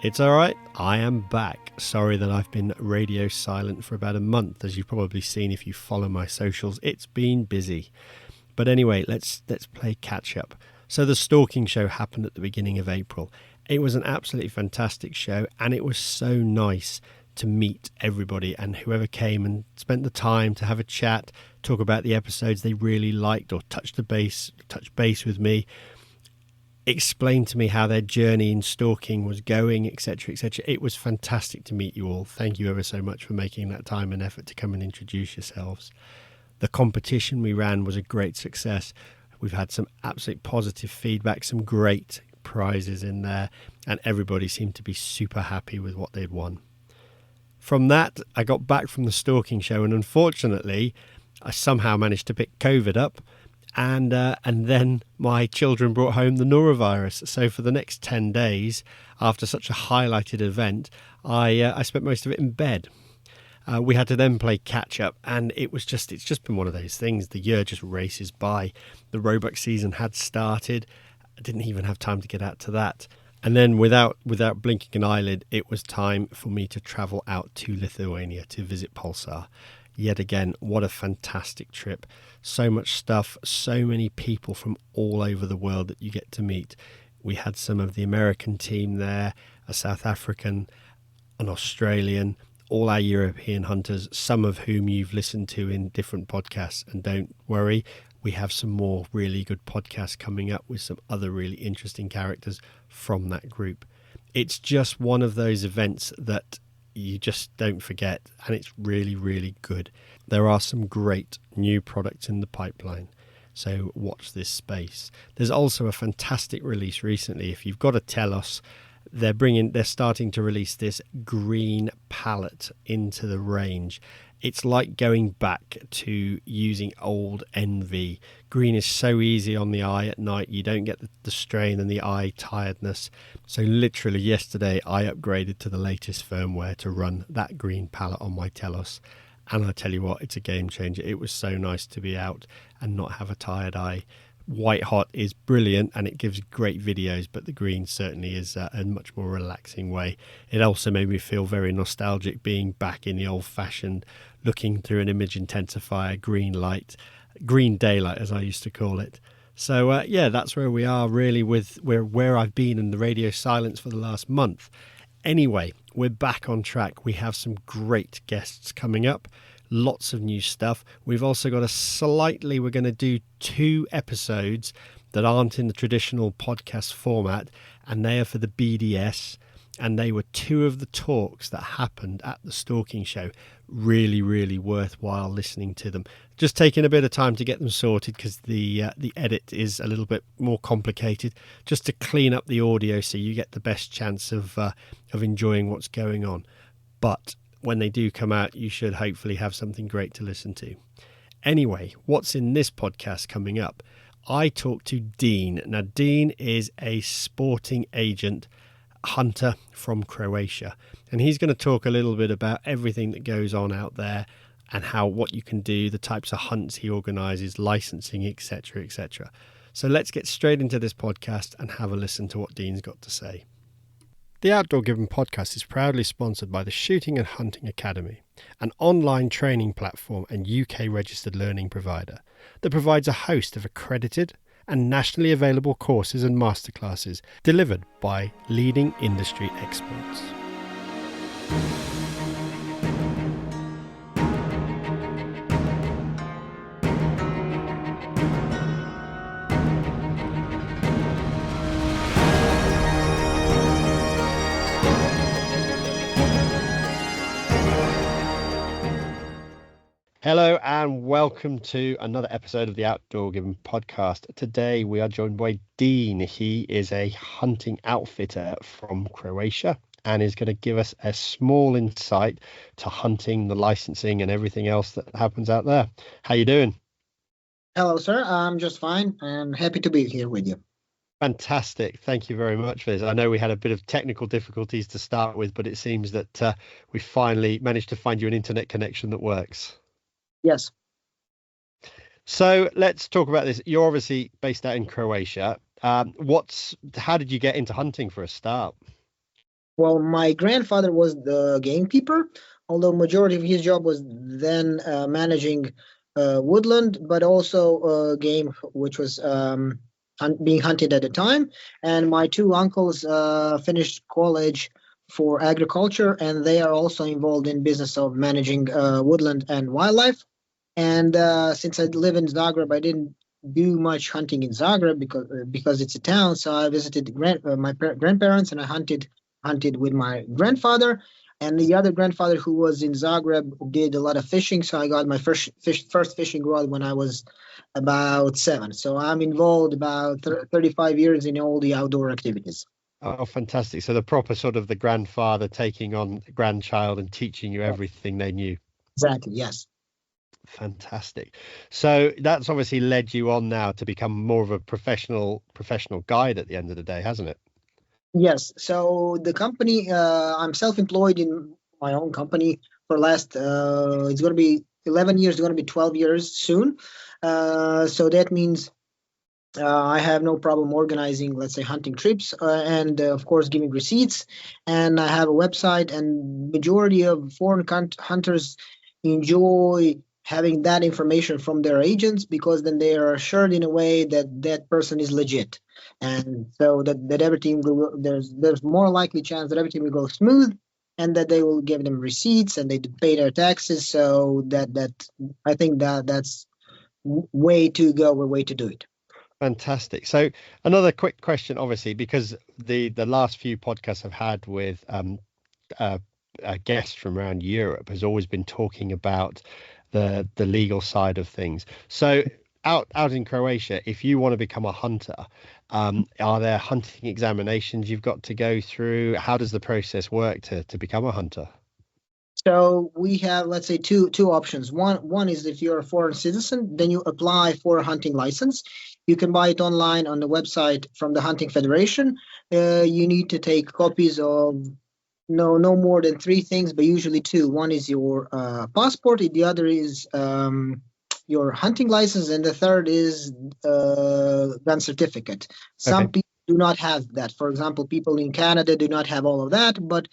It's all right. I am back. Sorry that I've been radio silent for about a month. As you've probably seen if you follow my socials, it's been busy. But anyway, let's play catch up. So the stalking show happened at the beginning of April. It was an absolutely fantastic show, and it was so nice to meet everybody and whoever came and spent the time to have a chat, talk about the episodes they really liked or touch base with me, explain to me how their journey in stalking was going, etc., etc. It was fantastic to meet you all. Thank you ever so much for making that time and effort to come and introduce yourselves. The competition we ran was a great success. We've had some absolute positive feedback, some great prizes in there, and everybody seemed to be super happy with what they'd won. From that, I got back from the stalking show, and unfortunately, I somehow managed to pick COVID up. And then my children brought home the norovirus. So for the next 10 days, after such a highlighted event, I spent most of it in bed. We had to then play catch up, and it's just been one of those things. The year just races by. The Roebuck season had started. I didn't even have time to get out to that. And then without blinking an eyelid, it was time for me to travel out to Lithuania to visit Pulsar. Yet again, what a fantastic trip. So much stuff, so many people from all over the world that you get to meet. We had some of the American team there, a South African, an Australian, all our European hunters, some of whom you've listened to in different podcasts. And don't worry, we have some more really good podcasts coming up with some other really interesting characters from that group. It's just one of those events that you just don't forget, and it's really, really good. There are some great new products in the pipeline, so watch this space. There's also a fantastic release recently. If you've got a Telos, they're starting to release this green palette into the range. It's like going back to using old NV. Green is so easy on the eye at night. You don't get the strain and the eye tiredness. So literally yesterday, I upgraded to the latest firmware to run that green palette on my Telos. And I tell you what, it's a game changer. It was so nice to be out and not have a tired eye. White hot is brilliant and it gives great videos, but the green certainly is a much more relaxing way. It also made me feel very nostalgic being back in the old-fashioned looking through an image intensifier, green daylight as I used to call it. So that's where we are really with where I've been in the radio silence for the last month. Anyway, we're back on track. We have some great guests coming up. Lots of new stuff. We've also got we're going to do 2 episodes that aren't in the traditional podcast format, and they are for the BDS, and they were 2 of the talks that happened at the stalking show. Really, really worthwhile listening to them. Just taking a bit of time to get them sorted because the edit is a little bit more complicated, just to clean up the audio so you get the best chance of enjoying what's going on. But when they do come out, you should hopefully have something great to listen to. Anyway, what's in this podcast coming up? I talked to Dean. Now, Dean is a sporting agent hunter from Croatia, and he's going to talk a little bit about everything that goes on out there and what you can do, the types of hunts he organises, licensing, etc., etc. So let's get straight into this podcast and have a listen to what Dean's got to say. The Outdoor Given podcast is proudly sponsored by the Shooting and Hunting Academy, an online training platform and UK-registered learning provider that provides a host of accredited and nationally available courses and masterclasses delivered by leading industry experts. Hello and welcome to another episode of the Outdoor Given podcast. Today we are joined by Dean. He is a hunting outfitter from Croatia and is going to give us a small insight to hunting, the licensing and everything else that happens out there. How you doing? Hello, sir. I'm just fine and happy to be here with you. Fantastic. Thank you very much for this. I know we had a bit of technical difficulties to start with, but it seems that we finally managed to find you an internet connection that works. Yes. So let's talk about this. You're obviously based out in Croatia. How did you get into hunting for a start? Well, my grandfather was the gamekeeper, although majority of his job was then managing woodland, but also game which was being hunted at the time. And my two uncles finished college for agriculture, and they are also involved in business of managing woodland and wildlife. And since I live in Zagreb, I didn't do much hunting in Zagreb because it's a town. So I visited grandparents and I hunted with my grandfather. And the other grandfather who was in Zagreb did a lot of fishing. So I got my first fishing rod when I was about 7. So I'm involved about 35 years in all the outdoor activities. Oh, fantastic. So the proper sort of the grandfather taking on the grandchild and teaching you everything they knew. Exactly. Yes. Fantastic. So that's obviously led you on now to become more of a professional guide at the end of the day, hasn't it? Yes. So the company, I'm self-employed in my own company for last, it's going to be 11 years, it's going to be 12 years soon. So that means I have no problem organizing, let's say, hunting trips and, of course, giving receipts. And I have a website, and majority of foreign hunters enjoy having that information from their agents because then they are assured in a way that that person is legit, and so that everything will there's more likely chance that everything will go smooth, and that they will give them receipts and they pay their taxes. So that I think that's way to go, a way to do it. Fantastic. So another quick question, obviously, because the last few podcasts I've had with uh, guests from around Europe has always been talking about the legal side of things. So out in Croatia, if you want to become a hunter, are there hunting examinations you've got to go through? How does the process work to become a hunter? So we have, let's say, two options. One is if you're a foreign citizen, then you apply for a hunting license. You can buy it online on the website from the Hunting Federation. You need to take copies of no more than three things, but usually two. One is your passport, the other is your hunting license, and the third is gun certificate. Okay. Some people do not have that. For example, people in Canada do not have all of that, but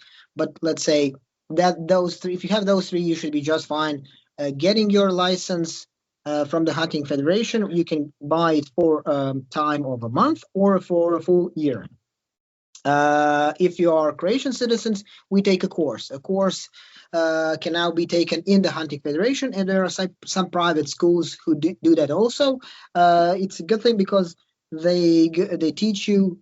let's say that those three, if you have those three, you should be just fine. Getting your license from the Hunting Federation, you can buy it for time of a month or for a full year. If you are Croatian citizens, we take a course. A course can now be taken in the Hunting Federation, and there are some private schools who do that also. It's a good thing because they teach you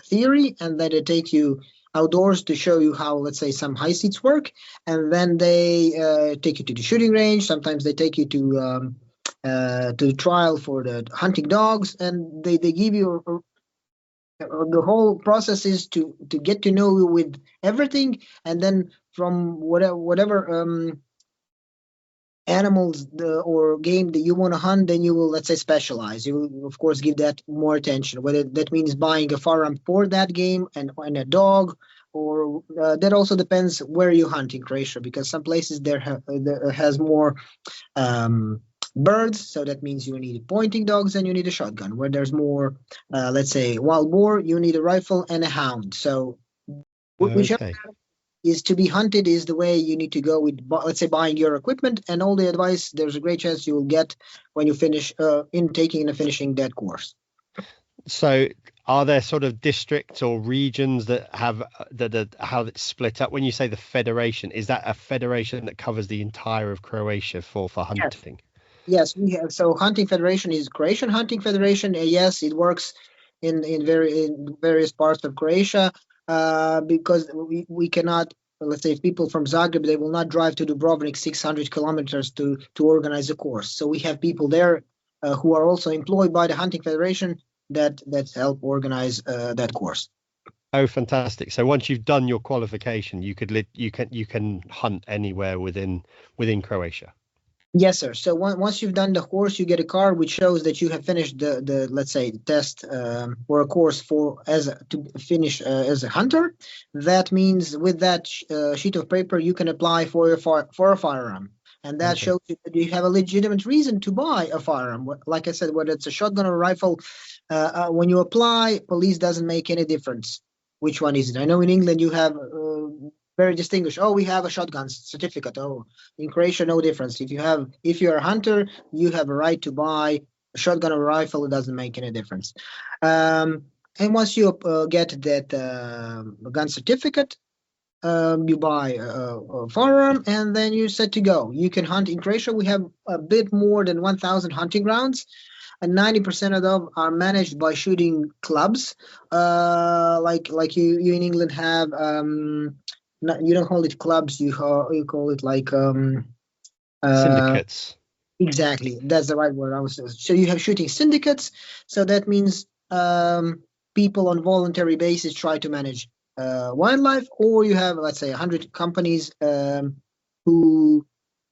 theory, and then they take you outdoors to show you how, let's say, some high seats work, and then they take you to the shooting range. Sometimes they take you to the trial for the hunting dogs, and they give you the whole process is to get to know you with everything, and then from whatever animals or game that you want to hunt, then you will, let's say, specialize. You will of course give that more attention, whether that means buying a firearm for that game and a dog, or that also depends where you hunt in Croatia, because some places there has more birds, so that means you need pointing dogs and you need a shotgun. Where there's more, let's say, wild boar, you need a rifle and a hound. So whichever Okay. is to be hunted is the way you need to go with, let's say, buying your equipment, and all the advice there's a great chance you will get when you finish in taking and finishing that course. So are there sort of districts or regions that have how it's split up? When you say the federation, is that a federation that covers the entire of Croatia for Yes. hunting? Yes, we have. So Hunting Federation is Croatian Hunting Federation. Yes, it works in various parts of Croatia, because we cannot, let's say, if people from Zagreb, they will not drive to Dubrovnik 600 kilometers to organize a course. So we have people there who are also employed by the Hunting Federation that help organize that course. Oh, fantastic! So once you've done your qualification, you can hunt anywhere within Croatia. Yes, sir. So once you've done the course, you get a card which shows that you have finished the let's say test, or a course for to finish as a hunter. That means with that sheet of paper, you can apply for for a firearm, and that Okay. shows you that you have a legitimate reason to buy a firearm. Like I said, whether it's a shotgun or a rifle, when you apply, police doesn't make any difference. which one is it. I know in England you have very distinguished. Oh, we have a shotgun certificate. Oh, in Croatia, no difference. If you're a hunter, you have a right to buy a shotgun or a rifle. It doesn't make any difference. And once you get that gun certificate, you buy a firearm, and then you're set to go. You can hunt in Croatia. We have a bit more than 1,000 hunting grounds, and 90% of them are managed by shooting clubs. Like you in England have you don't call it clubs. You call it like Syndicates. exactly. That's the right word. So you have shooting syndicates. So that means people on voluntary basis try to manage wildlife, or you have, let's say, 100 companies who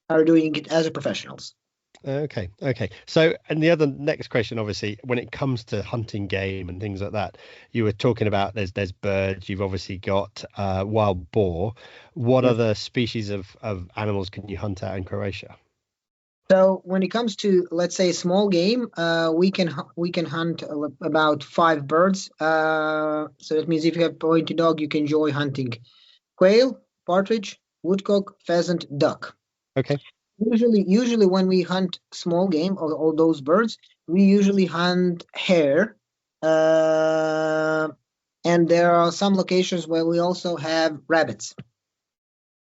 are doing it as a professionals. Okay. So, and the other next question, obviously, when it comes to hunting game and things like that, you were talking about there's birds. You've obviously got wild boar. What Yes. other species of animals can you hunt out in Croatia? So when it comes to, let's say, small game, we can hunt about 5 birds. So that means if you have pointy dog, you can enjoy hunting quail, partridge, woodcock, pheasant, duck. Okay. Usually when we hunt small game or all those birds, we usually hunt hare. Uh, and there are some locations where we also have rabbits.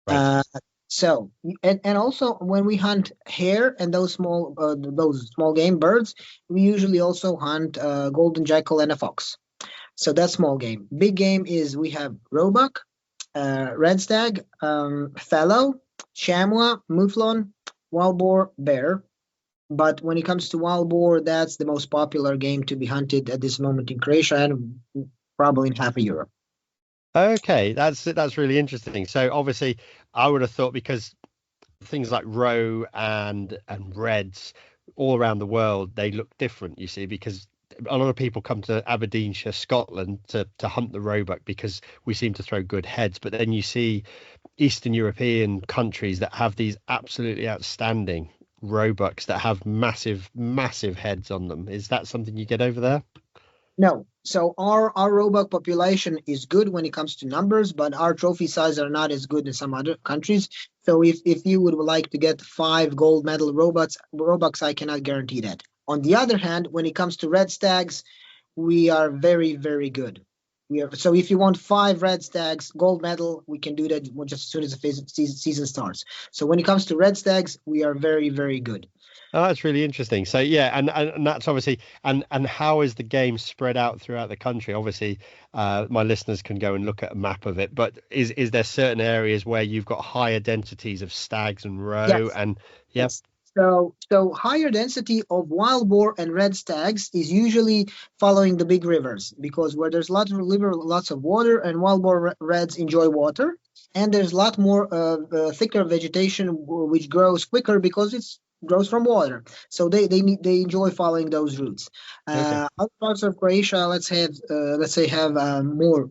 Right. So and also when we hunt hare and those small game birds, we usually also hunt golden jackal and a fox. So that's small game. Big game is we have roebuck, red stag, fallow, chamois, mouflon, wild boar, bear. But when it comes to wild boar, that's the most popular game to be hunted at this moment in Croatia and probably in half of Europe. Okay, that's really interesting. So obviously, I would have thought because things like roe and reds all around the world, they look different, you see, because a lot of people come to Aberdeenshire, Scotland to hunt the roebuck because we seem to throw good heads. But then you see Eastern European countries that have these absolutely outstanding roebucks that have massive heads on them. Is that something you get over there? No. So our roebuck population is good when it comes to numbers, but our trophy size are not as good in some other countries. So if you would like to get 5 gold medal roebucks, I cannot guarantee that. On the other hand, when it comes to red stags, we are very, very good. So if you want 5 red stags gold medal, we can do that just as soon as the season starts. So when it comes to red stags, we are very, very good. Oh, that's really interesting. So yeah, and that's obviously and how is the game spread out throughout the country? Obviously, my listeners can go and look at a map of it, but is there certain areas where you've got higher densities of stags and roe Yes. and yeah, Yes. So higher density of wild boar and red stags is usually following the big rivers, because where there's lots of water, and wild boar reds enjoy water, and there's a lot more thicker vegetation which grows quicker because it's grows from water. So they enjoy following those routes. okay, Other parts of Croatia, let's say have more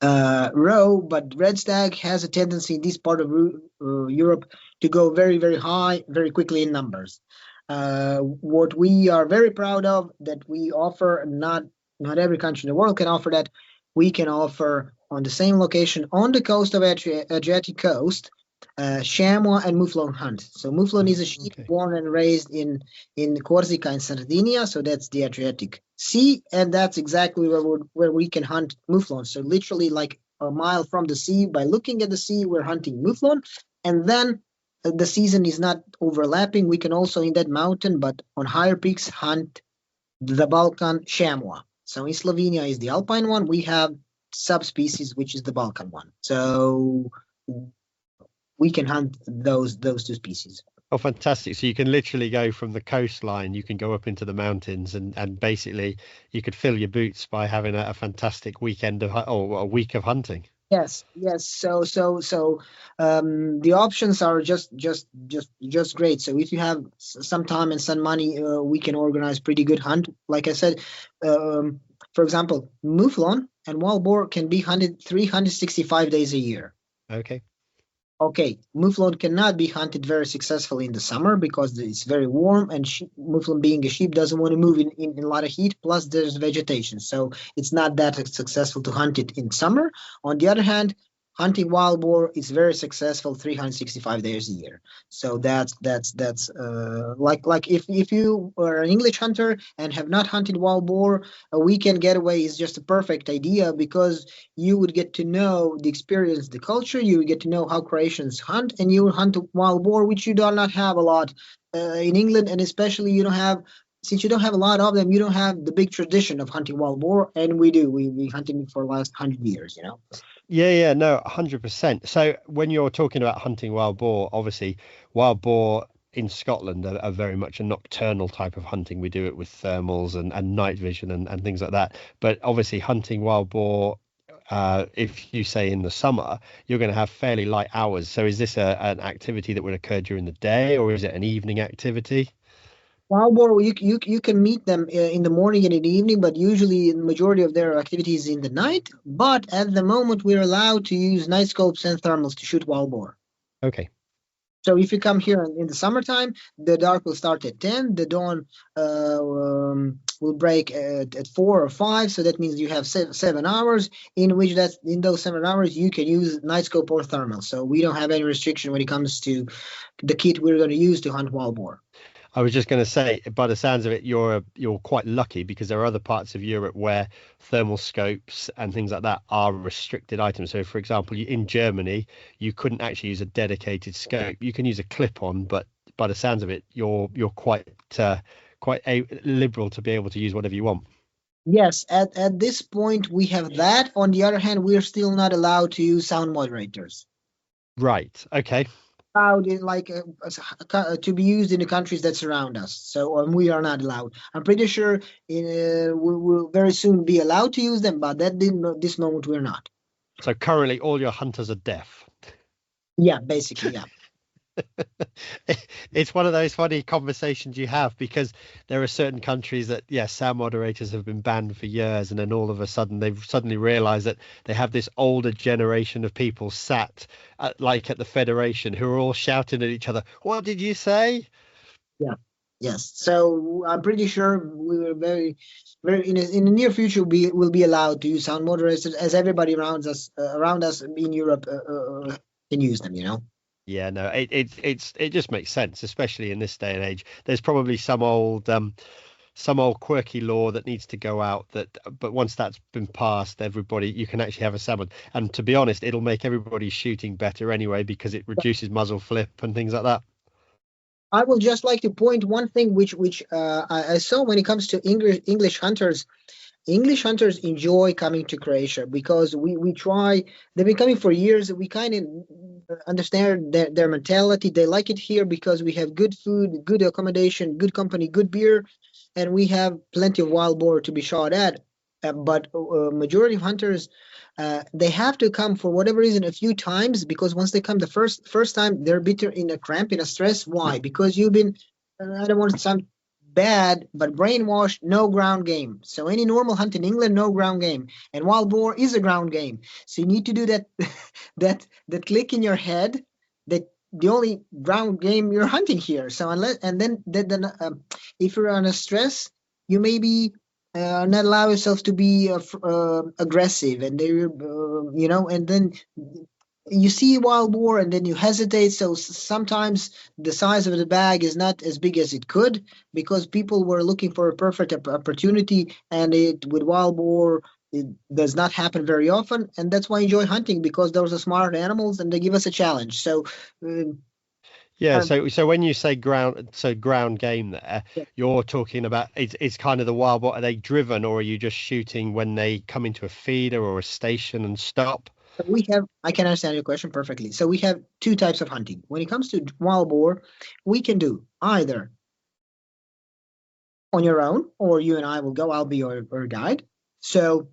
row, but red stag has a tendency in this part of Europe to go very, very high, very quickly in numbers. What we are very proud of that we offer, not every country in the world can offer that. We can offer on the same location on the coast of Adriatic coast, chamois and mouflon hunt. So mouflon is a sheep okay, born and raised in Corsica and Sardinia, so that's the Adriatic Sea, and that's exactly where we can hunt mouflon. So literally like a mile from the sea, by looking at the sea, we're hunting mouflon, and then the season is not overlapping. We can also in that mountain, but on higher peaks, hunt the Balkan chamois. So in Slovenia is the alpine one. We have subspecies which is the Balkan one. So we can hunt those 2 species. oh fantastic. So you can literally go from the coastline, you can go up into the mountains and basically you could fill your boots by having a fantastic weekend of or a week of hunting. Yes. So the options are just great. So if you have some time and some money, we can organize pretty good hunt. Like I said, for example, mouflon and wild boar can be hunted 365 days a year. Okay. Okay, mouflon cannot be hunted very successfully in the summer because it's very warm, and mouflon, being a sheep, doesn't want to move in a lot of heat. Plus, there's vegetation, so it's not that successful to hunt it in summer. On the other hand, hunting wild boar is very successful 365 days a year. So that's like if you are an English hunter and have not hunted wild boar, a weekend getaway is just a perfect idea because you would get to know the experience, the culture. You would get to know how Croatians hunt, and you would hunt a wild boar, which you do not have a lot in England, and especially you don't have. Since you don't have a lot of them, you don't have the big tradition of hunting wild boar, and we do. We hunting for the last 100 years, you know. Yeah, no, 100%. So when you're talking about hunting wild boar, obviously wild boar in Scotland are very much a nocturnal type of hunting. We do it with thermals and night vision and things like that. But obviously hunting wild boar, if you say in the summer, you're going to have fairly light hours. So is this an activity that would occur during the day, or is it an evening activity? Wild boar, you can meet them in the morning and in the evening, but usually the majority of their activities in the night. But at the moment, we're allowed to use night scopes and thermals to shoot wild boar. Okay. So if you come here in the summertime, the dark will start at 10, the dawn will break at 4 or 5. So that means you have 7 hours in which in those 7 hours you can use night scope or thermal. So we don't have any restriction when it comes to the kit we're going to use to hunt wild boar. I was just going to say, by the sounds of it, you're quite lucky because there are other parts of Europe where thermal scopes and things like that are restricted items. So, for example, in Germany, you couldn't actually use a dedicated scope. You can use a clip-on, but by the sounds of it, you're quite liberal to be able to use whatever you want. Yes, at this point we have that. On the other hand, we're still not allowed to use sound moderators. Right. Okay. Allowed in to be used in the countries that surround us. So we are not allowed. I'm pretty sure we will very soon be allowed to use them, but this moment we're not. So currently, all your hunters are deaf. Yeah, basically, yeah. It's one of those funny conversations you have because there are certain countries that, yes, sound moderators have been banned for years, and then all of a sudden they've suddenly realized that they have this older generation of people sat like at the Federation who are all shouting at each other. What did you say? Yeah. Yes. So I'm pretty sure we will very in the near future we will be allowed to use sound moderators as everybody around us in Europe can use them. You know. Yeah, no, it just makes sense, especially in this day and age. There's probably some old quirky law that needs to go out but once that's been passed, everybody, you can actually have a salmon. And to be honest, it'll make everybody's shooting better anyway because it reduces muzzle flip and things like that. I would just like to point one thing which I saw when it comes to English hunters. English hunters enjoy coming to Croatia because we try. They've been coming for years. We kind of understand their mentality. They like it here because we have good food, good accommodation, good company, good beer, and we have plenty of wild boar to be shot at. But majority of hunters, they have to come for whatever reason a few times because once they come the first time, they're bitter in a cramp, in a stress. Why? Because you've been, I don't want to sound bad, but brainwashed, no ground game. So any normal hunt in England, no ground game. And wild boar is a ground game. So you need to do that that click in your head that the only ground game you're hunting here. So if you're on a stress, you maybe not allow yourself to be aggressive, and and then you see wild boar and then you hesitate. So sometimes the size of the bag is not as big as it could because people were looking for a perfect opportunity, and with wild boar it does not happen very often, and that's why I enjoy hunting, because those are smart animals and they give us a challenge. So Yeah, so when you say ground game there, you're talking about it's kind of the wild boar. Are they driven, or are you just shooting when they come into a feeder or a station and stop? I can understand your question perfectly. So we have two types of hunting. When it comes to wild boar, we can do either on your own, or you and I will go. I'll be your guide. So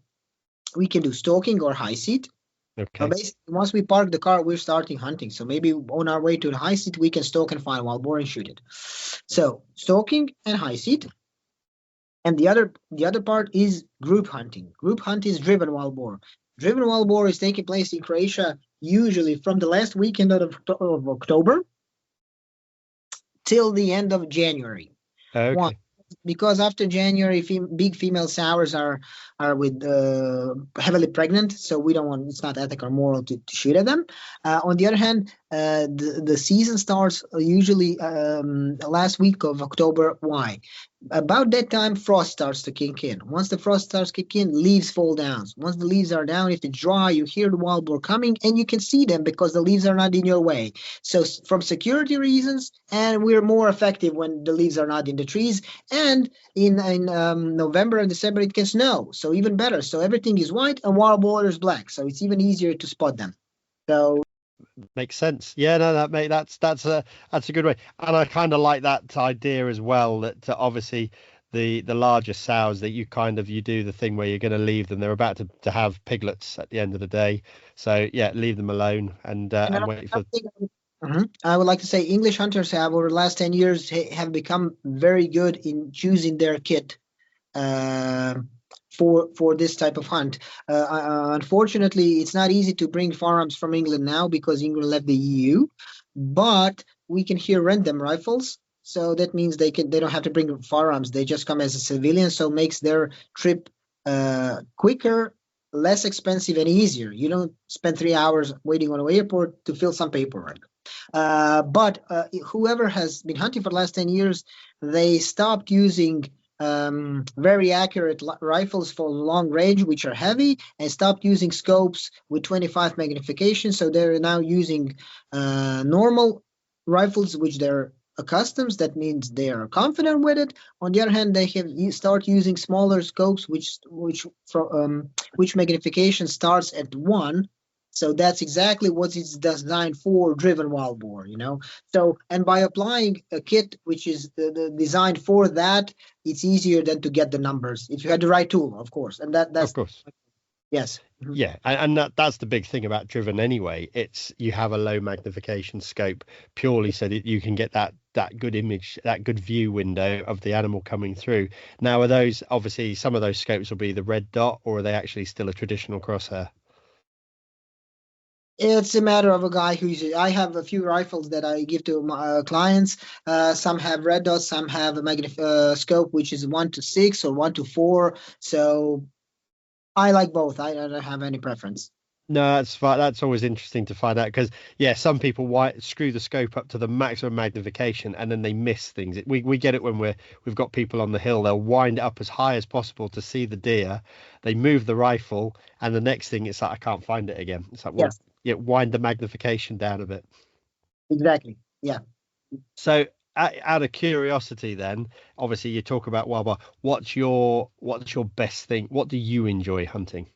we can do stalking or high seat. Okay. Basically, once we park the car, we're starting hunting. So maybe on our way to the high seat, we can stalk and find wild boar and shoot it. So stalking and high seat. And the other part is group hunting. Group hunt is driven wild boar. Driven wild boar is taking place in Croatia usually from the last weekend of October till the end of January. Why? Okay. Because after January, big female sows are with heavily pregnant, so we don't want. It's not ethical or moral to shoot at them. On the other hand, the season starts usually last week of October. Why? About that time, frost starts to kick in. Once the frost starts to kick in, leaves fall down. Once the leaves are down, if they dry, you hear the wild boar coming, and you can see them because the leaves are not in your way. So from security reasons, and we're more effective when the leaves are not in the trees. And in November and December, it can snow, so even better. So everything is white and wild boar is black, so it's even easier to spot them. So Makes sense. Yeah, no, that's a good way, and I kind of like that idea as well. That obviously the larger sows that you do the thing where you're going to leave them. They're about to have piglets at the end of the day, so yeah, leave them alone and wait for. I would like to say English hunters have over the last 10 years have become very good in choosing their kit uh, for this type of hunt. Unfortunately, it's not easy to bring firearms from England now because England left the EU, but we can here rent them rifles. So that means they don't have to bring firearms. They just come as a civilian, so makes their trip quicker, less expensive, and easier. You don't spend 3 hours waiting on an airport to fill some paperwork. But whoever has been hunting for the last 10 years, they stopped using very accurate rifles for long range, which are heavy, and stopped using scopes with 25 magnification. So they're now using normal rifles, which they're accustomed. That means they are confident with it. On the other hand, they have start using smaller scopes, which magnification starts at 1. So that's exactly what it's designed for, driven wild boar, So, and by applying a kit which is designed for that, it's easier than to get the numbers if you had the right tool, of course. And that's Of course. yes. Yeah, and that's the big thing about driven anyway. It's you have a low magnification scope purely so that you can get that good image, that good view window of the animal coming through. Now, are those obviously some of those scopes will be the red dot, or are they actually still a traditional crosshair? It's a matter of a guy I have a few rifles that I give to my clients. Some have red dots, some have a scope which is 1 to 6 or 1 to 4. So I like both. I don't have any preference. No, that's fine. That's always interesting to find out because yeah, some people screw the scope up to the maximum magnification and then they miss things. We get it when we've got people on the hill. They'll wind it up as high as possible to see the deer. They move the rifle, and the next thing it's like I can't find it again. It's like well, Yes, yeah, wind the magnification down a bit. exactly. Yeah. So, out of curiosity, then obviously you talk about wild boar. What's your best thing? What do you enjoy hunting?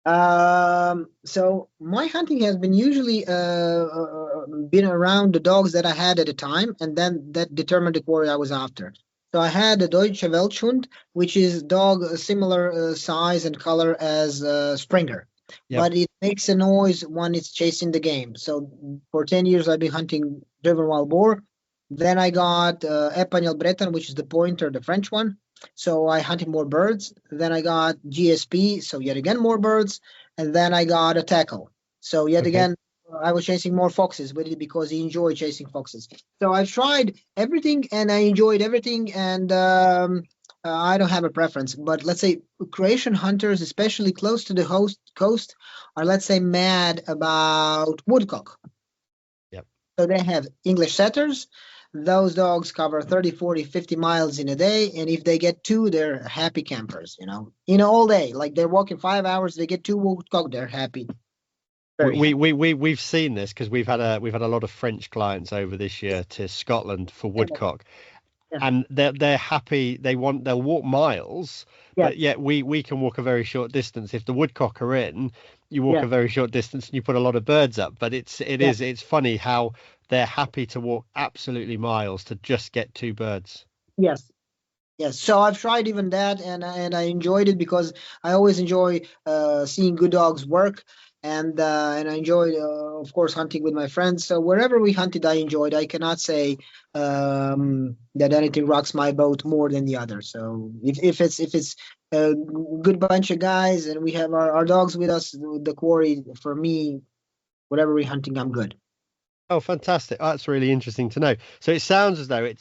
So my hunting has been usually been around the dogs that I had at the time, and then that determined the quarry I was after. So I had a Deutsche Welthund, which is dog similar size and color as Springer, Yep. but it makes a noise when it's chasing the game. So for 10 years I've been hunting driven wild boar. Then I got Epagneul Breton, which is the pointer, the French one. So I hunted more birds. Then I got GSP, so yet again more birds. And then I got a tackle. So yet Okay. again, I was chasing more foxes with it because he enjoyed chasing foxes. So I've tried everything and I enjoyed everything. And I don't have a preference. But let's say Croatian hunters, especially close to the coast, are let's say mad about woodcock. Yep. So they have English setters. Those dogs cover 30, 40, 50 miles in a day. And if they get two, they're happy campers, all day. Like they're walking 5 hours, they get two woodcock, they're happy. Very happy. We've seen this because we've had a lot of French clients over this year to Scotland for woodcock, Yeah. and they're happy. They'll walk miles, Yeah. but yet we can walk a very short distance. If the woodcock are in, you walk Yeah. a very short distance and you put a lot of birds up. But Yeah. it's funny how they're happy to walk absolutely miles to just get two birds. Yes. Yes. So I've tried even that, and I enjoyed it because I always enjoy seeing good dogs work, and I enjoyed, of course, hunting with my friends. So wherever we hunted, I enjoyed. I cannot say that anything rocks my boat more than the other. So if it's a good bunch of guys and we have our dogs with us, the quarry for me whatever we're hunting, I'm good. Oh, fantastic. Oh, that's really interesting to know. So it sounds as though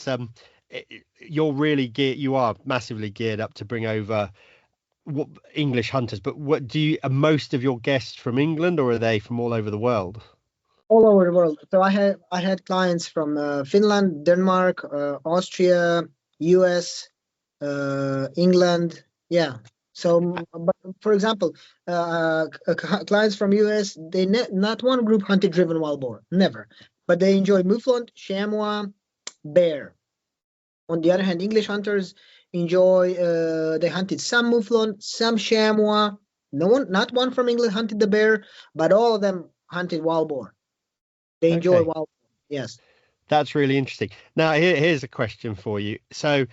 you're really geared, you are massively geared up to bring over what English hunters, but what are most of your guests from England, or are they from all over the world? All over the world. So I had clients from Finland, Denmark, Austria, US, England. Yeah. So, but for example, clients from US, not one group hunted driven wild boar, never, but they enjoy mouflon, chamois, bear. On the other hand, English hunters enjoy. They hunted some mouflon, some chamois. No one, not one from England hunted the bear, but all of them hunted wild boar. They enjoy Okay, wild. Yes. that's really interesting. Now, here's a question for you. So,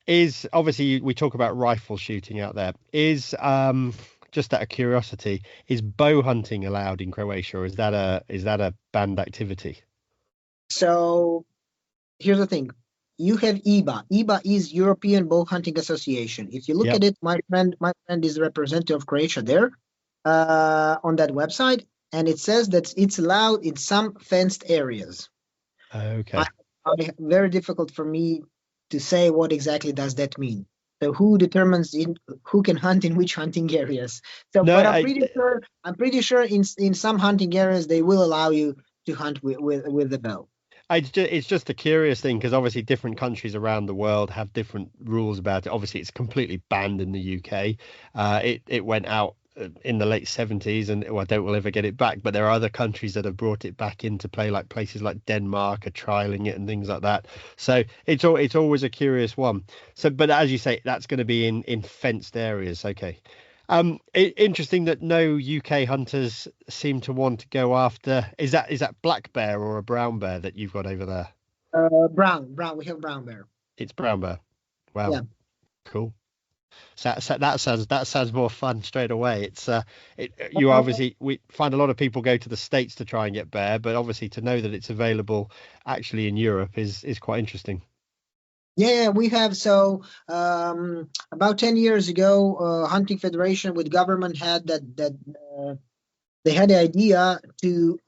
is obviously we talk about rifle shooting out there. Is just out of curiosity, is bow hunting allowed in Croatia, or is that a banned activity? So here's the thing. You have EBA. EBA is European Bow Hunting Association. If you look Yep. at it, my friend is the representative of Croatia there, on that website, and it says that it's allowed in some fenced areas. I, Okay. very difficult for me to say what exactly does that mean. So who determines who can hunt in which hunting areas? So, No, but I'm pretty sure in some hunting areas they will allow you to hunt with the bow. it's just a curious thing because obviously different countries around the world have different rules about it. Obviously, it's completely banned in the UK. It went out in the late 70s, and well, I don't will ever get it back. But there are other countries that have brought it back into play, like places like Denmark are trialing it and things like that. So it's always a curious one. So, but as you say, that's going to be in fenced areas. Okay. Interesting that no UK hunters seem to want to go after. Is that black bear or a brown bear that you've got over there? Brown. We have brown bear. It's brown bear. Wow, Yeah. cool. So that sounds more fun straight away. You obviously we find a lot of people go to the States to try and get bear, but obviously to know that it's available actually in Europe is quite interesting. Yeah, we have. So about 10 years ago, Hunting Federation with government had they had the idea to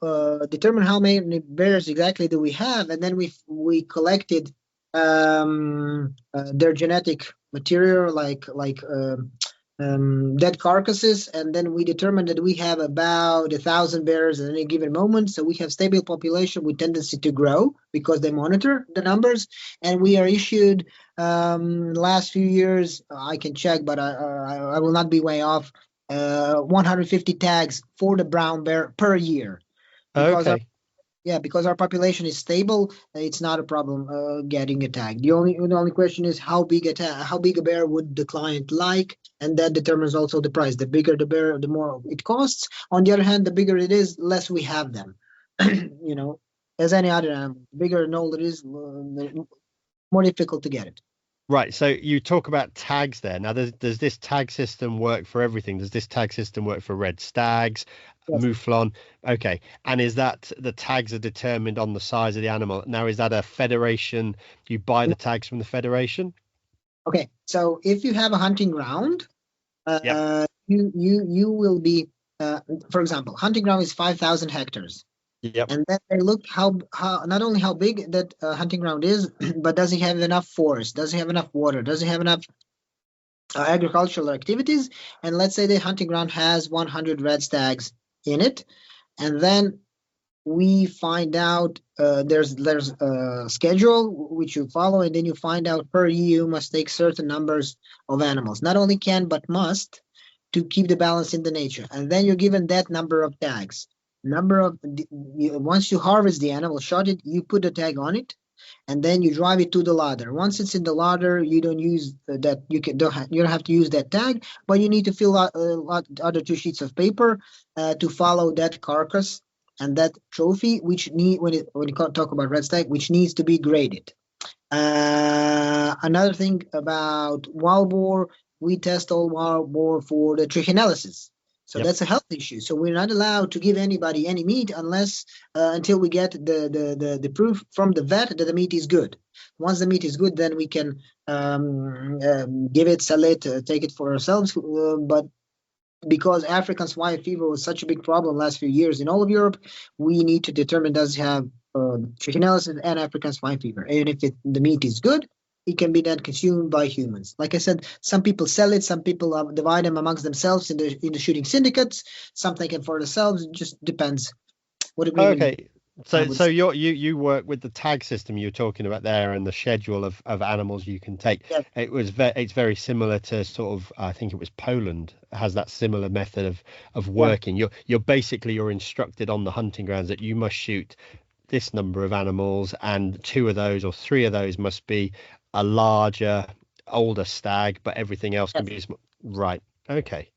determine how many bears exactly do we have, and then we collected their genetic material, like dead carcasses, and then we determined that we have about 1,000 bears at any given moment. So we have stable population with tendency to grow because they monitor the numbers, and we are issued last few years. I can check, but I will not be way off. 150 tags for the brown bear per year because Okay. because our population is stable. It's not a problem getting a tag. The only question is how big a bear would the client like, and that determines also the price. The bigger the bear, the more it costs. On the other hand, the bigger it is, less we have them. you know, as any other animal, the bigger and older it is, the more difficult to get it. Right. So you talk about tags there. Now, does this tag system work for everything? Does this tag system work for red stags, Yes. mouflon? Okay. And is that the tags are determined on the size of the animal? Now, is that a federation? You buy the tags from the federation? Okay. So if you have a hunting ground, Yep. you will be, for example, hunting ground is 5,000 hectares, Yep. and then they look how not only how big that hunting ground is, but does it have enough forest? Does it have enough water? Does it have enough agricultural activities? And let's say the hunting ground has 100 red stags in it, and then we find out there's a schedule which you follow, and then you find out per year you must take certain numbers of animals. Not only can but must, to keep the balance in the nature. And then you're given that number of tags. Once you harvest the animal, shot it, you put a tag on it, and then you drive it to the ladder. Once it's in the ladder, you don't use that. You don't have to use that tag, but you need to fill out other two sheets of paper to follow that carcass and that trophy, which when you talk about red stag, which needs to be graded. Another thing about wild boar, we test all wild boar for the trichinalysis. So Yep. that's a health issue. So we're not allowed to give anybody any meat until we get the proof from the vet that the meat is good. Once the meat is good, then we can give it, sell it, take it for ourselves. But because African swine fever was such a big problem last few years in all of Europe, we need to determine does it have trichinosis and African swine fever. And if the meat is good, it can be then consumed by humans. Like I said, some people sell it, some people divide them amongst themselves in the shooting syndicates. Some take it for themselves. It just depends what agreement. Okay. So you work with the tag system you're talking about there and the schedule of animals you can take. Yeah. It's very similar to sort of, I think it was Poland has that similar method of working. Yeah. You're instructed on the hunting grounds that you must shoot this number of animals, and 2 of those or 3 of those must be a larger, older stag, but everything else can be right. Okay.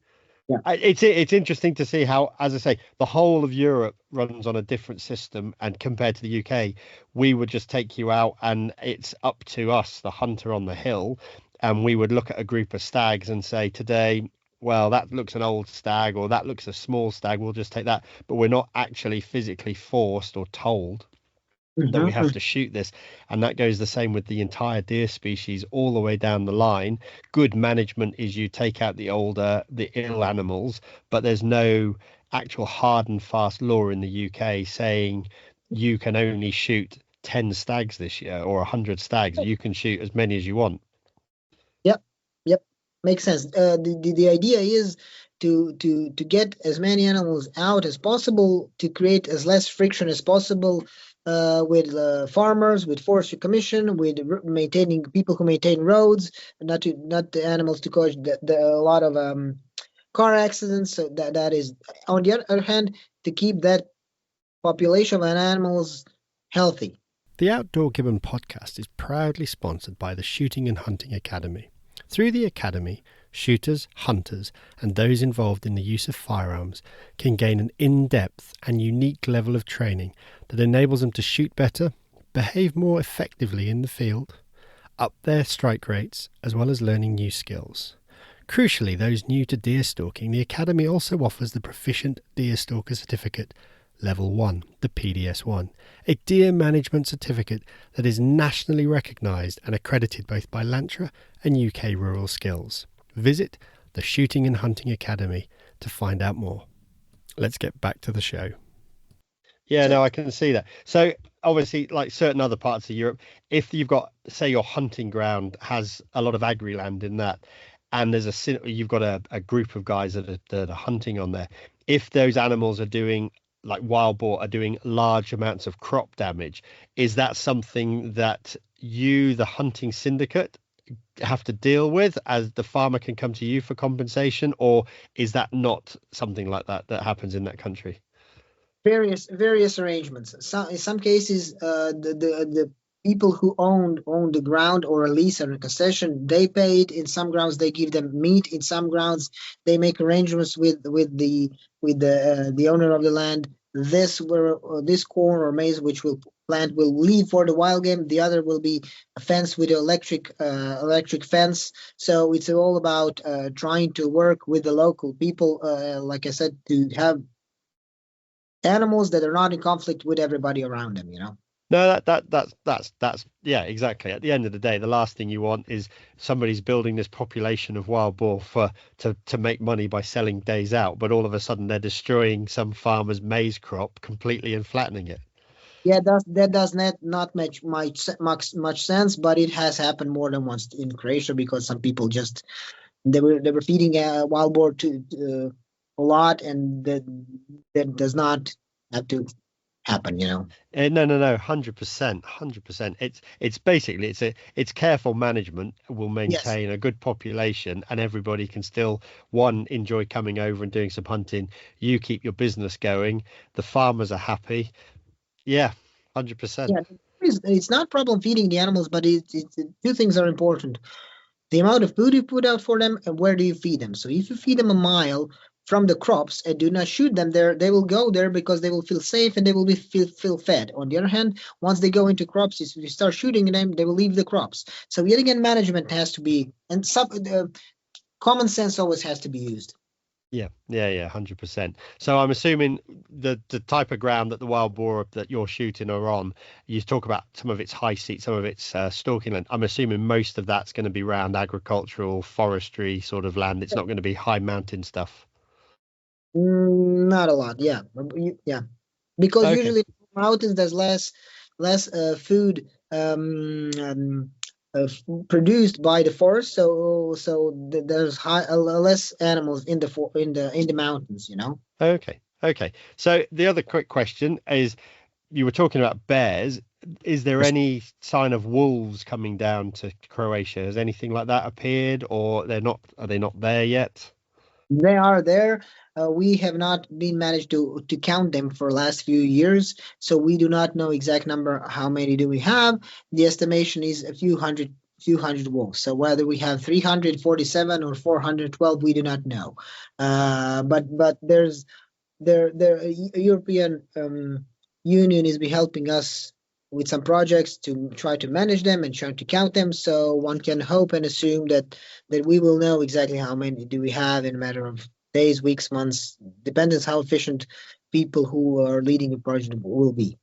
Yeah. It's interesting to see how, as I say, the whole of Europe runs on a different system, and compared to the UK, we would just take you out and it's up to us, the hunter on the hill, and we would look at a group of stags and say today, well, that looks an old stag or that looks a small stag, we'll just take that. But we're not actually physically forced or told that we have to shoot this. And that goes the same with the entire deer species all the way down the line. Good management is you take out the ill animals, but there's no actual hard and fast law in the UK saying you can only shoot 10 stags this year or 100 stags. You can shoot as many as you want. Yep, makes sense. The idea is to get as many animals out as possible, to create as less friction as possible with farmers, with forestry commission, with maintaining people who maintain roads, not the animals to cause a lot of car accidents. So that is, on the other hand, to keep that population of animals healthy. The Outdoor Gibbon podcast is proudly sponsored by the Shooting and Hunting Academy. Through the Academy, shooters, hunters, and those involved in the use of firearms can gain an in-depth and unique level of training that enables them to shoot better, behave more effectively in the field, up their strike rates, as well as learning new skills. Crucially, those new to deer stalking, the Academy also offers the Proficient Deer Stalker Certificate Level 1, the PDS1, a deer management certificate that is nationally recognised and accredited both by LANTRA and UK Rural Skills. Visit the Shooting and Hunting Academy to find out more. Let's get back to the show. Yeah, no, I can see that. So obviously, like certain other parts of Europe, if you've got, say, your hunting ground has a lot of agri-land in that, and you've got a group of guys that are hunting on there, if those animals are doing, like wild boar, are doing large amounts of crop damage, is that something that you, the hunting syndicate, have to deal with, as the farmer can come to you for compensation, or is that not something like that happens in that country? Various arrangements. In some cases, the people who own the ground or a lease or a concession, they pay it. In some grounds, they give them meat. In some grounds, they make arrangements with the owner of the land. This corn or maize which will plant will leave for the wild game. The other will be a fence with an electric fence. So it's all about trying to work with the local people, like I said, to have animals that are not in conflict with everybody around them, No, that's yeah, exactly. At the end of the day, the last thing you want is somebody's building this population of wild boar to make money by selling days out, but all of a sudden they're destroying some farmer's maize crop completely and flattening it. Yeah, that does not make much sense, but it has happened more than once in Croatia, because some people just they were feeding wild boar to a lot, and that does not have to happen, No, 100%. It's basically it's careful management will maintain a good population, and everybody can still enjoy coming over and doing some hunting. You keep your business going, the farmers are happy. Yeah, 100%. Yeah, it's not a problem feeding the animals, but it's two things are important: the amount of food you put out for them, and where do you feed them. So if you feed them a mile from the crops and do not shoot them there, they will go there because they will feel safe and they will feel fed. On the other hand, once they go into crops, if you start shooting them, they will leave the crops. So yet again, management has to be, and common sense always has to be used. Yeah, 100%. So I'm assuming the type of ground that the wild boar that you're shooting are on, you talk about some of its high seat, some of its stalking land. I'm assuming most of that's going to be around agricultural, forestry sort of land. It's not going to be high mountain stuff. Not a lot, yeah. Yeah, because Okay. usually mountains there's less food produced by the forest, so there's less animals in the in the mountains, you know. Okay. Okay. So the other quick question is, you were talking about bears. Is there any sign of wolves coming down to Croatia? Has anything like that appeared, or they're not? Are they not there yet? They are there. We have not been managed to count them for last few years, so we do not know exact number. How many do we have? The estimation is a few hundred wolves. So whether we have 347 or 412, we do not know. But there European Union is be helping us with some projects to try to manage them and try to count them. So one can hope and assume that we will know exactly how many do we have in a matter of days, weeks, months, depends how efficient people who are leading the project will be.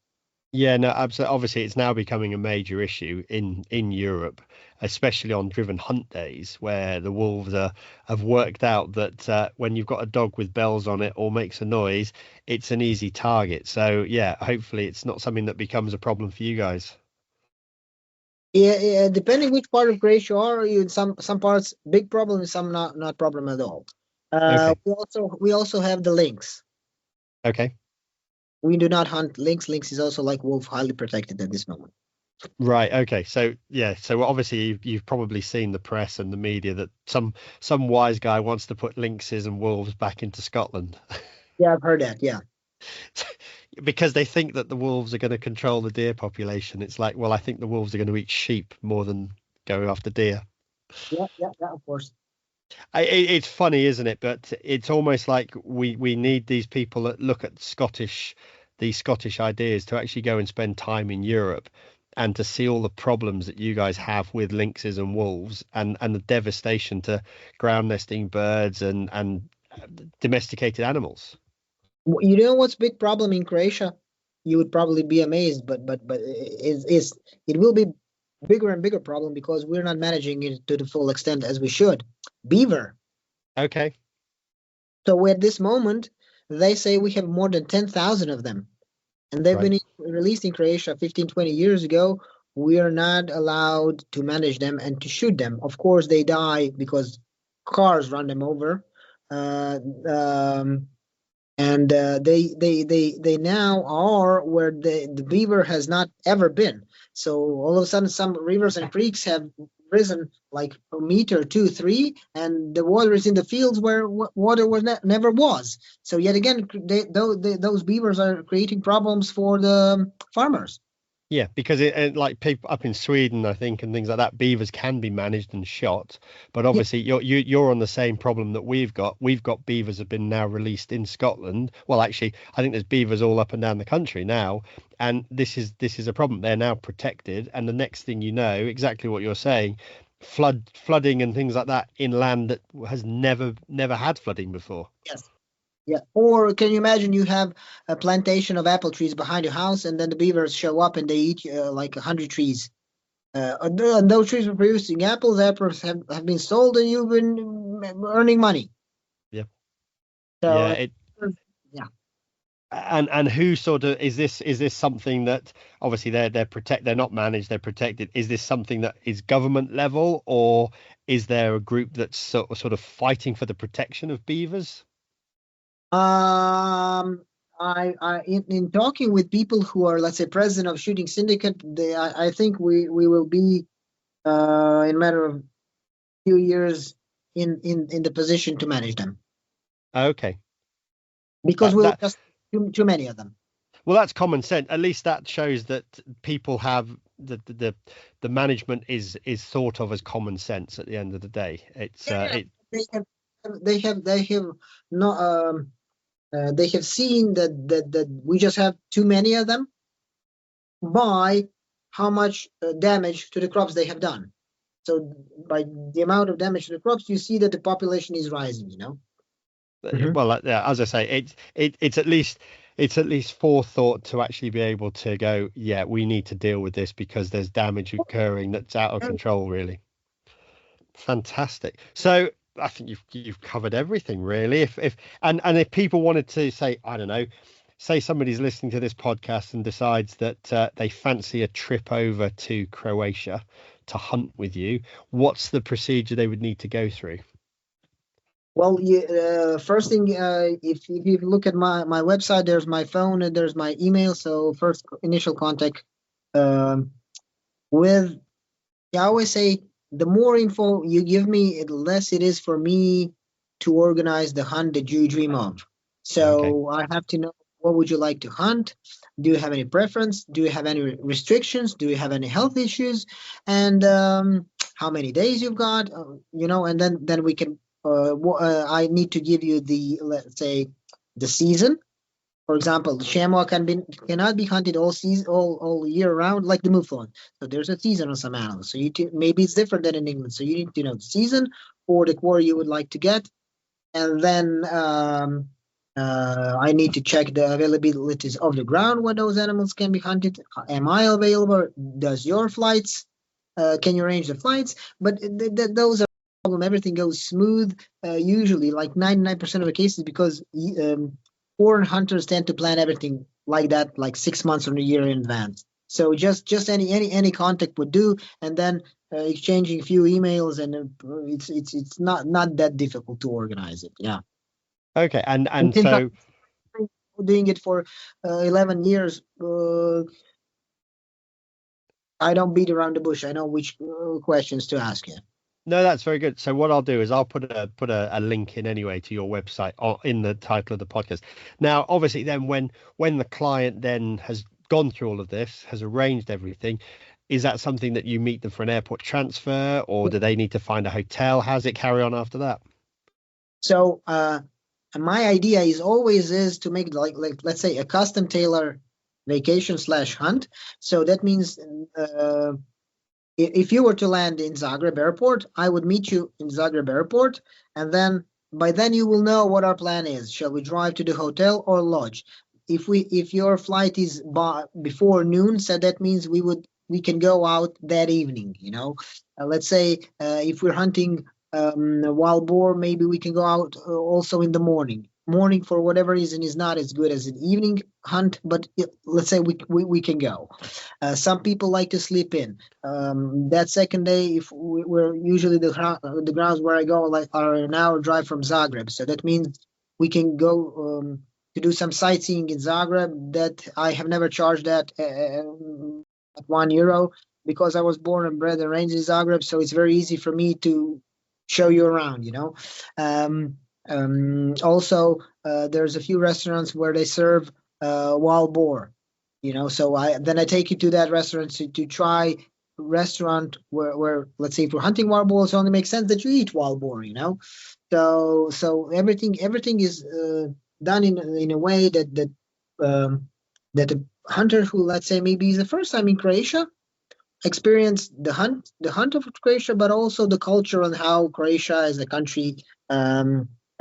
Yeah, no, absolutely. Obviously, it's now becoming a major issue in Europe, especially on driven hunt days, where the wolves have worked out that when you've got a dog with bells on it or makes a noise, it's an easy target. So yeah, hopefully, it's not something that becomes a problem for you guys. Yeah, yeah, depending which part of Croatia you are, you in some parts big problem, in some not problem at all. Okay, We also have the lynx. okay. We do not hunt lynx. Lynx is also like wolf, highly protected at this moment. Right. Okay. So yeah. So obviously you've probably seen the press and the media that some wise guy wants to put lynxes and wolves back into Scotland Yeah, I've heard that. Yeah, because they think that the wolves are going to control the deer population. It's like, well, I think the wolves are going to eat sheep more than go after deer. yeah, of course. It's funny, isn't it? But it's almost like we need these people that look at these Scottish ideas to actually go and spend time in Europe and to see all the problems that you guys have with lynxes and wolves and the devastation to ground nesting birds and domesticated animals. You know what's big problem in Croatia? You would probably be amazed, but it will be bigger and bigger problem because we're not managing it to the full extent as we should. Beaver. Okay, So at this moment, they say we have more than 10,000 of them, and they've right. been released in Croatia 15, 20 years ago. We are not allowed to manage them and to shoot them. Of course, they die because cars run them over. Uh, um, and they now are where the beaver has not ever been. So all of a sudden, some rivers and creeks have risen like a meter, two, three, and the water is in the fields where water never was. So yet again, those beavers are creating problems for the farmers. Yeah, because like people up in Sweden, I think, and things like that, beavers can be managed and shot. But Yeah, obviously, you're on the same problem that we've got. We've got beavers have been now released in Scotland. Well, actually, I think there's beavers all up and down the country now, and this is a problem. They're now protected, and the next thing you know, exactly what you're saying, flooding and things like that in land that has never had flooding before. yes. Yeah. Or can you imagine you have a plantation of apple trees behind your house, and then the beavers show up and they eat like 100 trees. And those trees were producing apples. Apples have been sold, and you've been earning money. Yeah, So, yeah. It yeah. and who sort of is this something that obviously they're not managed, they're protected. Is this something that is government level, or is there a group that's sort of fighting for the protection of beavers? In talking with people who are, let's say, president of shooting syndicate, I think we will be in a matter of few years in the position to manage them Okay, because that we'll that just too many of them. well, that's common sense. At least that shows that people have the management is thought of as common sense at the end of the day. It's Yeah, yeah. it They have no they have seen that we just have too many of them by how much damage to the crops they have done. So by the amount of damage to the crops, you see that the population is rising. Mhm. well, yeah, as I say, it's at least forethought to actually be able to go, yeah, we need to deal with this because there's damage occurring that's out of control, really. Fantastic. So I think you've covered everything really. And if people wanted to say, I don't know, say somebody's listening to this podcast and decides that they fancy a trip over to Croatia to hunt with you, what's the procedure they would need to go through? Well, first thing, if you look at my website, there's my phone and there's my email. So first initial contact um, with, I always say, the more info you give me, the less it is for me to organize the hunt that you dream of. Okay. So I have to know, what would you like to hunt? Do you have any preference? Do you have any restrictions? Do you have any health issues? And how many days you've got? And then we can. I need to give you the, let's say, the season. For example, the chamois cannot be hunted all season, all year round, like the mouflon. So there's a season on some animals. So maybe it's different than in England. So you need to know the season or the quarry you would like to get, and then I need to check the availabilities of the ground where those animals can be hunted. Am I available? Does your flights? Can you arrange the flights? But those are problem. Everything goes smooth. Usually, like 99% of the cases, because foreign hunters tend to plan everything like that, like 6 months or a year in advance. So just any contact would do, and then exchanging a few emails, and it's not that difficult to organize it. Yeah. Okay. And And since I'm so doing it for 11 years, I don't beat around the bush. I know which questions to ask you. no, that's very good. So what I'll do is I'll put a link in anyway to your website or in the title of the podcast. Now, obviously, then when the client then has gone through all of this, has arranged everything, is that something that you meet them for an airport transfer, or do they need to find a hotel? How does it carry on after that? So my idea is to make like let's say a custom tailor vacation slash hunt. So that means if you were to land in Zagreb airport, I would meet you in Zagreb airport, and then by then you will know what our plan is. Shall we drive to the hotel or lodge? If your flight is before noon, so that means we can go out that evening. Let's say if we're hunting wild boar, maybe we can go out also in the morning. Morning, for whatever reason, is not as good as an evening hunt, but let's say we can go. Some people like to sleep in. That second day, if we're usually the grounds where I go like are an hour drive from Zagreb, so that means we can go to do some sightseeing in Zagreb. That I have never charged that at €1 because I was born and bred and raised in Zagreb, so it's very easy for me to show you around. Also, there's a few restaurants where they serve wild boar. So I take you to that restaurant to try restaurant where let's say if we're hunting wild boar, it only makes sense that you eat wild boar. So everything is done in a way that a hunter who, let's say, maybe is the first time in Croatia experience the hunt of Croatia, but also the culture and how Croatia as a country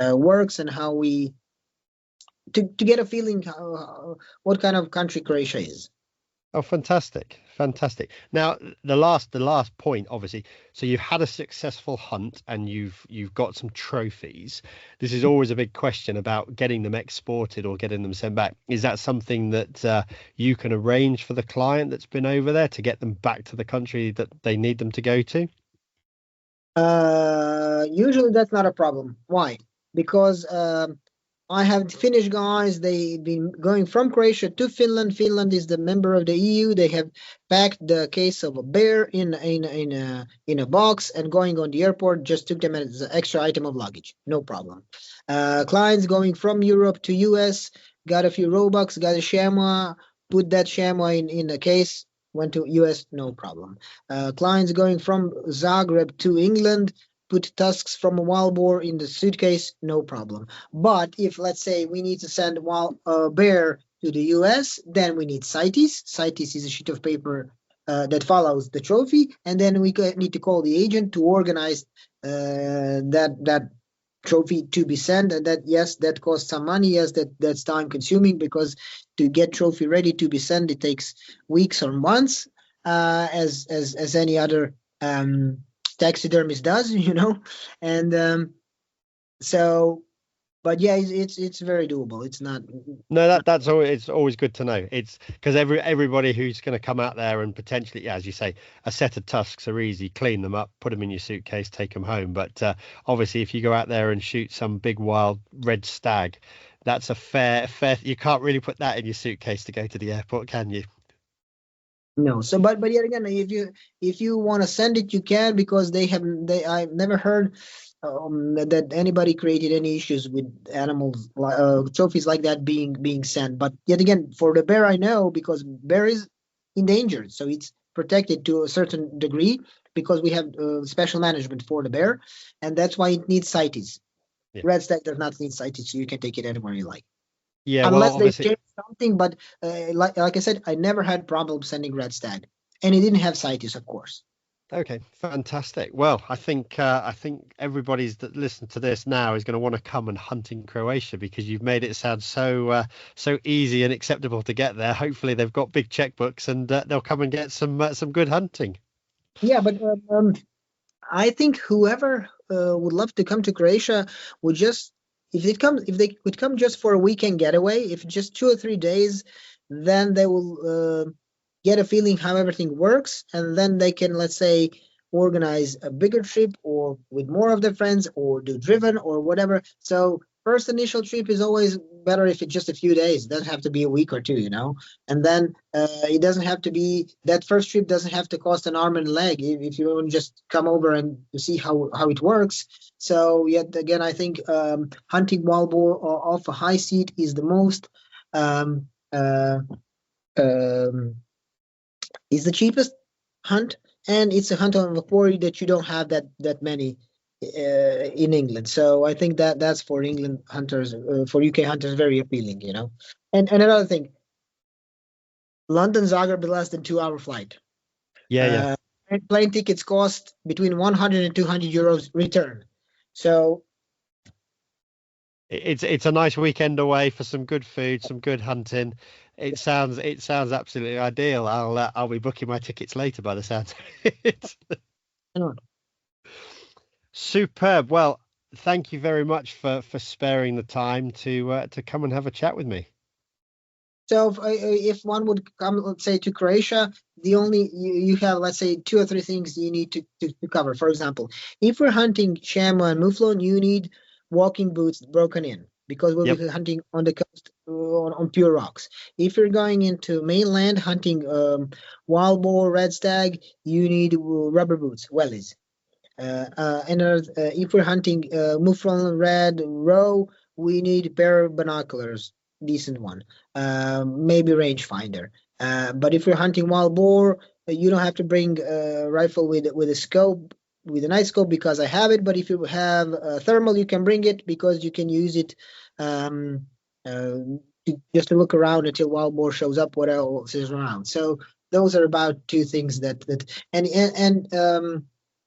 works, and how we to get a feeling what kind of country Croatia is. Oh, fantastic. Fantastic. Now, the last point, obviously, so you've had a successful hunt and you've got some trophies. This is always a big question about getting them exported or getting them sent back. Is that something that you can arrange for the client that's been over there to get them back to the country that they need them to go to? Usually that's not a problem. Why? Because I have Finnish guys. They've been going from Croatia to Finland. Finland is the member of the EU. They have packed the case of a bear in a box and going on the airport. Just took them as an extra item of luggage. No problem. Clients going from Europe to US got a few Robux, got a chamois, put that chamois in a case. Went to US, no problem. Clients going from Zagreb to England put tusks from a wild boar in the suitcase, no problem. But if, let's say, we need to send a wild bear to the US, then we need CITES. CITES is a sheet of paper that follows the trophy, and then we need to call the agent to organize that trophy to be sent. And that costs some money. Yes, that's time consuming, because to get trophy ready to be sent, it takes weeks or months, as any other taxidermist does. And So, but yeah, it's very doable. It's not. No, that's always, it's always good to know. It's because everybody who's going to come out there and potentially, yeah, as you say, a set of tusks are easy. Clean them up, put them in your suitcase, take them home. But obviously, if you go out there and shoot some big wild red stag, that's a fair. You can't really put that in your suitcase to go to the airport, can you? No. So, but yet again, if you want to send it, you can, because I've never heard that anybody created any issues with animals, trophies like that being sent. But yet again, for the bear, I know, because bear is endangered, so it's protected to a certain degree, because we have special management for the bear, and that's why it needs CITES. Yeah. Red stag does not need CITES, so you can take it anywhere you like. Yeah. Well, Unless they obviously. change something. But like I said, I never had problem sending red stag, and it didn't have CITES, of course. Okay, fantastic. Well, I think everybody's that listen to this now is going to want to come and hunt in Croatia, because you've made it sound so easy and acceptable to get there. Hopefully, they've got big checkbooks and they'll come and get some good hunting. Yeah, but I think whoever would love to come to Croatia would just, if they would come just for a weekend getaway, if just 2 or 3 days, then they will get a feeling how everything works, and then they can, let's say, organize a bigger trip, or with more of their friends, or do driven or whatever. So first initial trip is always better if it's just a few days. It doesn't have to be a week or two, and then it doesn't have to be, that first trip doesn't have to cost an arm and a leg, if you want to just come over and to see how it works. So yet again, I think hunting wild boar off a high seat is the most um, uh, um, is the cheapest hunt, and it's a hunt on a quarry that you don't have that many in England. So I think that's for England hunters, for UK hunters, very appealing. And another thing, London Zagreb is less than 2 hour flight. Yeah, yeah. Uh, Plane tickets cost between 100 and 200 euros return. So It's a nice weekend away for some good food, some good hunting. It sounds absolutely ideal. I'll be booking my tickets later by the sound of it. you know, Superb. Well, thank you very much for sparing the time to come and have a chat with me. So if one would come, let's say, to Croatia, the only you have, let's say, 2 or 3 things you need to cover. For example, if we're hunting chamois and mouflon, you need walking boots broken in, because we'll Yep. be hunting on the coast, on pure rocks. If you're going into mainland hunting wild boar, red stag, you need rubber boots, wellies. If we're hunting mouflon, red roe, we need a pair of binoculars, decent one, maybe rangefinder. But if you're hunting wild boar, you don't have to bring a rifle with a scope, with a night scope, because I have it. But if you have a thermal, you can bring it, because you can use it um, just to look around until wild boar shows up. What else is around? So those are about 2 things that and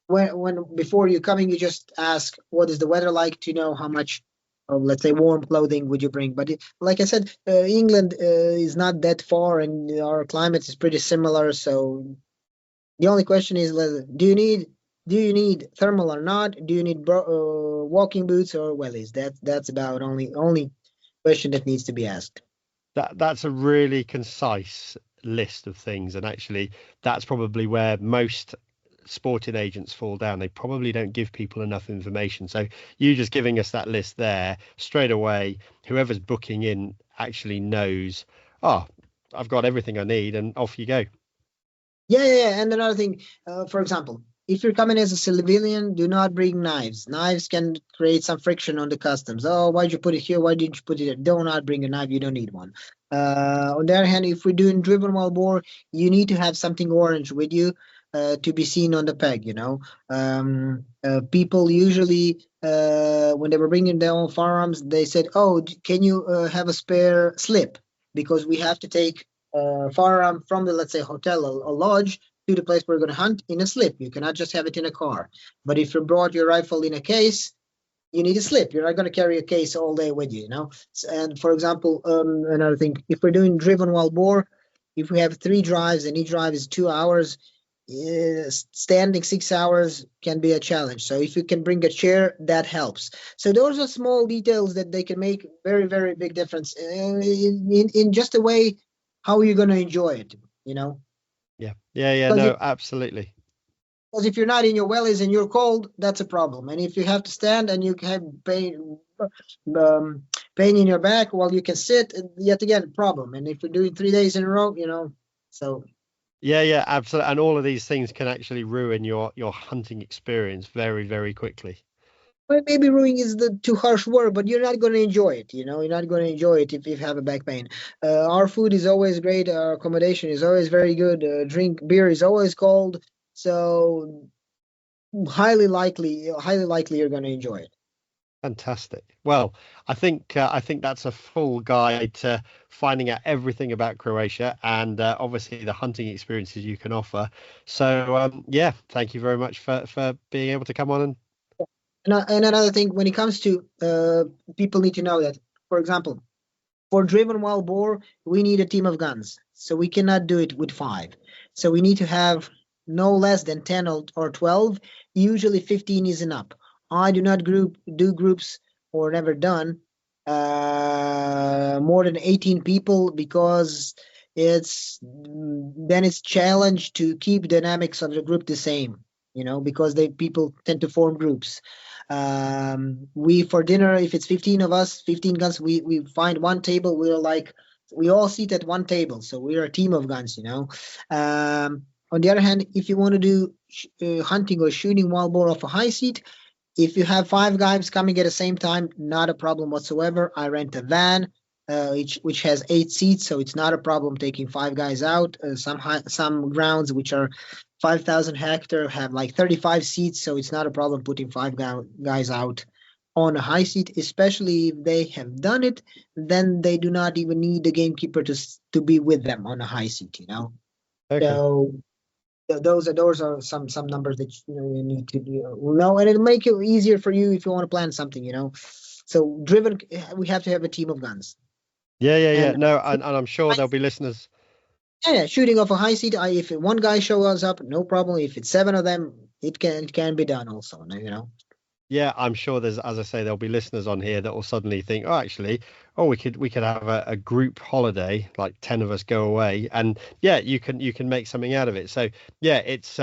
when before you coming, you just ask what is the weather like, to know how much of, let's say, warm clothing would you bring. But like I said, England is not that far, and our climate is pretty similar. So the only question is, do you need thermal or not? Do you need walking boots or wellies? That's about only question that needs to be asked. That's a really concise list of things, and actually, that's probably where most sporting agents fall down. They probably don't give people enough information. So you just giving us that list there straight away, whoever's booking in actually knows, oh, I've got everything I need, and off you go. Yeah. And another thing, for example, if you're coming as a civilian, do not bring knives. Knives can create some friction on the customs. Oh, why'd you put it here? Why didn't you put it there? Do not bring a knife. You don't need one. On the other hand, if we're doing driven wild boar, you need to have something orange with you to be seen on the peg. People usually, when they were bringing their own firearms, they said, "Oh, can you have a spare slip? Because we have to take firearm from the, let's say, hotel or lodge to the place we're going to hunt in a slip. You cannot just have it in a car. But if you brought your rifle in a case, you need a slip. You're not going to carry a case all day with you. And for example, another thing, if we're doing driven wild boar, if we have 3 drives and each drive is 2 hours, standing 6 hours can be a challenge. So if you can bring a chair, that helps. So those are small details that they can make very, very big difference in just a way how you're going to enjoy it, you know? Yeah, Because no, absolutely. if you're not in your wellies and you're cold, that's a problem. And if you have to stand and you have um, pain in your back while you can sit, yet again, problem. And if you're doing 3 days in a row, so Yeah, absolutely. And all of these things can actually ruin your hunting experience very, very quickly. well, maybe ruining is the too harsh word, but you're not going to enjoy it. You're not going to enjoy it if you have a back pain. Our food is always great. Our accommodation is always very good. Drink beer is always cold. So highly likely you're going to enjoy it. Fantastic. Well, I think that's a full guide to finding out everything about Croatia and obviously the hunting experiences you can offer. So yeah, thank you very much for being able to come on and And another thing, when it comes to people need to know that, for example, for driven wild boar, we need a team of guns. So we cannot do it with five. So we need to have no less than 10 or 12. Usually 15 is enough. I do not do groups or never done more than 18 people because it's challenge to keep dynamics of the group the same, because people tend to form groups. We for dinner, if it's 15 of us, 15 guns, we find one table. We all sit at one table, so we're a team of guns. On the other hand, if you want to do hunting or shooting wild boar off a high seat, if you have five guys coming at the same time, not a problem whatsoever. I rent a van, which has 8 seats, so it's not a problem taking five guys out. Some grounds which are 5,000 hectare have like 35 seats, so it's not a problem putting five guys out on a high seat, especially if they have done it. Then they do not even need the gamekeeper to be with them on a high seat. okay. So those are some numbers that you need to know, and it'll make it easier for you if you want to plan something. So driven, we have to have a team of guns, Yeah. and No, and I'm sure there'll be listeners. yeah, shooting off a high seat. If one guy shows up, no problem. If it's seven of them, it can be done also. Yeah, I'm sure there's, as I say, there'll be listeners on here that will suddenly think, oh, actually, we could have a group holiday, like 10 of us go away, and yeah, you can make something out of it. So yeah, it's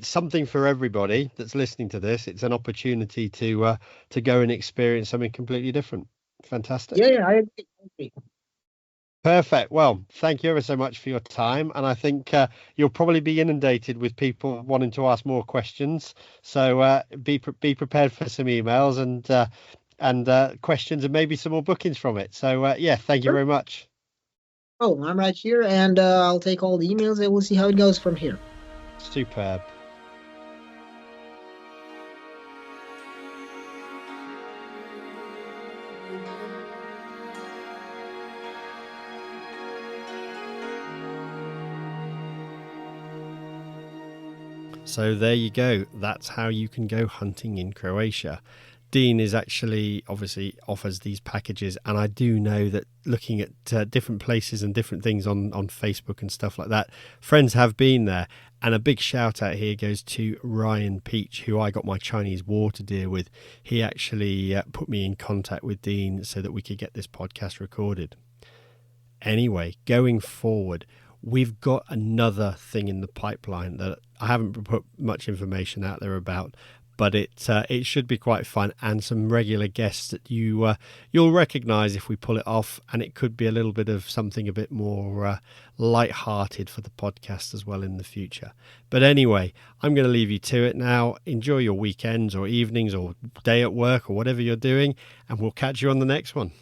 something for everybody that's listening to this. It's an opportunity to go and experience something completely different. Yeah, Fantastic. yeah, I agree. Perfect. Well, thank you ever so much for your time. And I think you'll probably be inundated with people wanting to ask more questions. So be prepared for some emails and questions and maybe some more bookings from it. So yeah, thank you Sure. very much. Oh, I'm right here, and I'll take all the emails, and we'll see how it goes from here. Superb. So there you go. That's how you can go hunting in Croatia. Dean is actually obviously offers these packages, and I do know that looking at different places and different things on Facebook and stuff like that, friends have been there. And a big shout out here goes to Ryan Peach, who I got my Chinese water deer with. He actually put me in contact with Dean so that we could get this podcast recorded. Anyway, going forward, we've got another thing in the pipeline that I haven't put much information out there about, but it should be quite fun, and some regular guests that you'll recognise if we pull it off, and it could be a little bit of something a bit more light-hearted for the podcast as well in the future. But anyway, I'm going to leave you to it now. Enjoy your weekends or evenings or day at work or whatever you're doing, and we'll catch you on the next one.